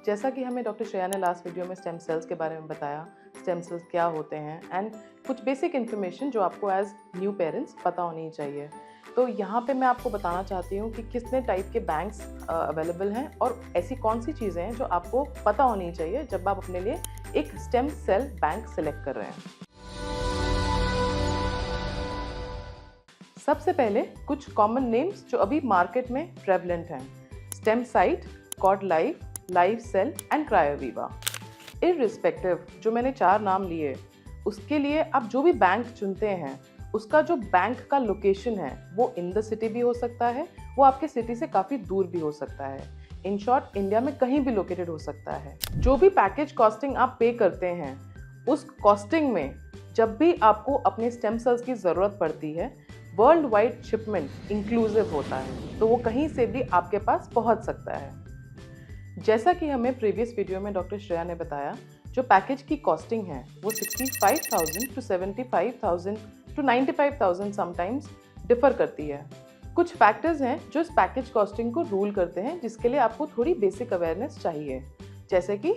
जैसा कि हमें डॉक्टर श्रेया ने लास्ट वीडियो में स्टेम सेल्स के बारे में बताया, स्टेम सेल्स क्या होते हैं एंड कुछ बेसिक इन्फॉर्मेशन जो आपको एज न्यू पेरेंट्स पता होनी चाहिए। तो यहाँ पे मैं आपको बताना चाहती हूँ कि कितने टाइप के बैंक्स अवेलेबल हैं और ऐसी कौन सी चीज़ें हैं जो आपको पता होनी चाहिए जब आप अपने लिए एक स्टेम सेल बैंक सेलेक्ट कर रहे हैं। सबसे पहले कुछ कॉमन नेम्स जो अभी मार्केट में प्रेवलेंट हैं: StemCyte, Cordlife, LifeCell and Cryoviva. Irrespective जो मैंने 4 नाम लिए, उसके लिए आप जो भी बैंक चुनते हैं उसका जो बैंक का लोकेशन है वो इन द सिटी भी हो सकता है, वो आपके सिटी से काफ़ी दूर भी हो सकता है। इन शॉर्ट इंडिया में कहीं भी लोकेटेड हो सकता है। जो भी पैकेज कॉस्टिंग आप पे करते हैं उस कॉस्टिंग में जब भी आपको अपने स्टेम सेल्स की ज़रूरत पड़ती है वर्ल्ड वाइड शिपमेंट इंक्लूसिव होता है, तो वो कहीं से भी आपके पास पहुंच सकता है। जैसा कि हमें प्रीवियस वीडियो में डॉक्टर श्रेया ने बताया, जो पैकेज की कॉस्टिंग है वो 65,000 टू 75,000 टू 95,000 समटाइम्स डिफर करती है। कुछ फैक्टर्स हैं जो इस पैकेज कॉस्टिंग को रूल करते हैं, जिसके लिए आपको थोड़ी बेसिक अवेयरनेस चाहिए। जैसे कि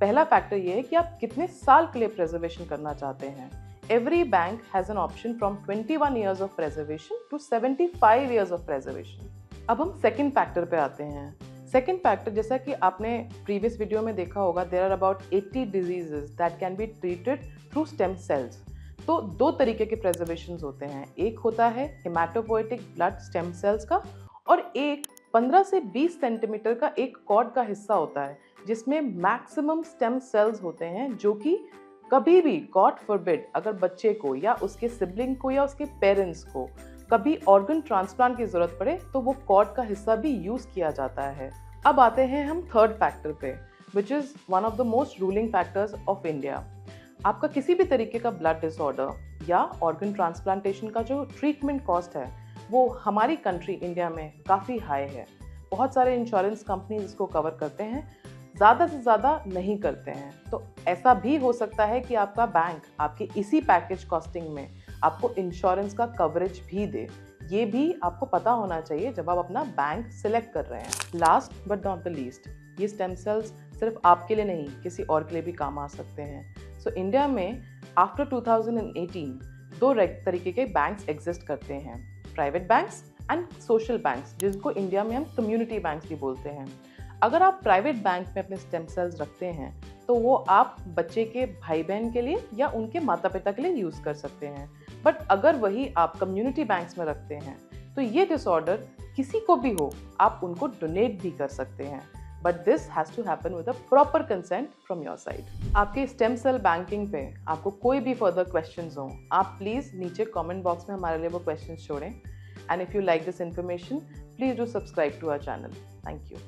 पहला फैक्टर ये है कि आप कितने साल के लिए प्रिजर्वेशन करना चाहते हैं। Every bank has an option from 21 years of preservation to 75 years of preservation. अब हम सेकंड फैक्टर पे आते हैं। सेकंड फैक्टर, जैसा कि आपने प्रीवियस वीडियो में देखा होगा, there are about 80 diseases that can be treated through stem cells. तो 2 तरीके के प्रिजर्वेशंस होते हैं। एक होता है हेमाटोपोएटिक ब्लड स्टेम सेल्स का और एक 15 से 20 सेंटीमीटर का एक कॉर्ड का हिस्सा होता है जिसमें मैक्सिमम स्टेम सेल्स होते हैं, जो कि कभी भी गॉड फॉरबिड अगर बच्चे को या उसके सिबलिंग को या उसके पेरेंट्स को कभी ऑर्गन ट्रांसप्लांट की जरूरत पड़े तो वो कॉर्ड का हिस्सा भी यूज किया जाता है। अब आते हैं हम थर्ड फैक्टर पे, which is one of the most ruling factors of India. आपका किसी भी तरीके का ब्लड डिसऑर्डर या ऑर्गन ट्रांसप्लांटेशन का जो ट्रीटमेंट कॉस्ट है वो हमारी कंट्री इंडिया में काफ़ी हाई है। बहुत सारे इंश्योरेंस कंपनीज इसको कवर करते हैं, ज़्यादा से ज़्यादा नहीं करते हैं। तो ऐसा भी हो सकता है कि आपका बैंक आपके इसी पैकेज कॉस्टिंग में आपको इंश्योरेंस का कवरेज भी दे। ये भी आपको पता होना चाहिए जब आप अपना बैंक सिलेक्ट कर रहे हैं। Last but not the least, ये स्टेम सेल्स सिर्फ आपके लिए नहीं किसी और के लिए भी काम आ सकते हैं। सो इंडिया में आफ्टर 2018 2 तरीके के बैंक्स एग्जिस्ट करते हैं: private banks and social banks, जिनको इंडिया में हम कम्युनिटी बैंक्स भी बोलते हैं। अगर आप प्राइवेट बैंक में अपने स्टेम सेल्स रखते हैं तो वो आप बच्चे के भाई बहन के लिए या उनके माता पिता के लिए यूज़ कर सकते हैं। बट अगर वही आप कम्युनिटी बैंक्स में रखते हैं तो ये डिसऑर्डर किसी को भी हो, आप उनको डोनेट भी कर सकते हैं। But this has to happen with a proper consent from your side. आपके स्टेम सेल बैंकिंग पे आपको कोई भी फर्दर क्वेश्चंस हो, आप प्लीज़ नीचे कमेंट बॉक्स में हमारे लिए वो क्वेश्चंस छोड़ें। And if you like this information, please do subscribe to our channel. Thank you.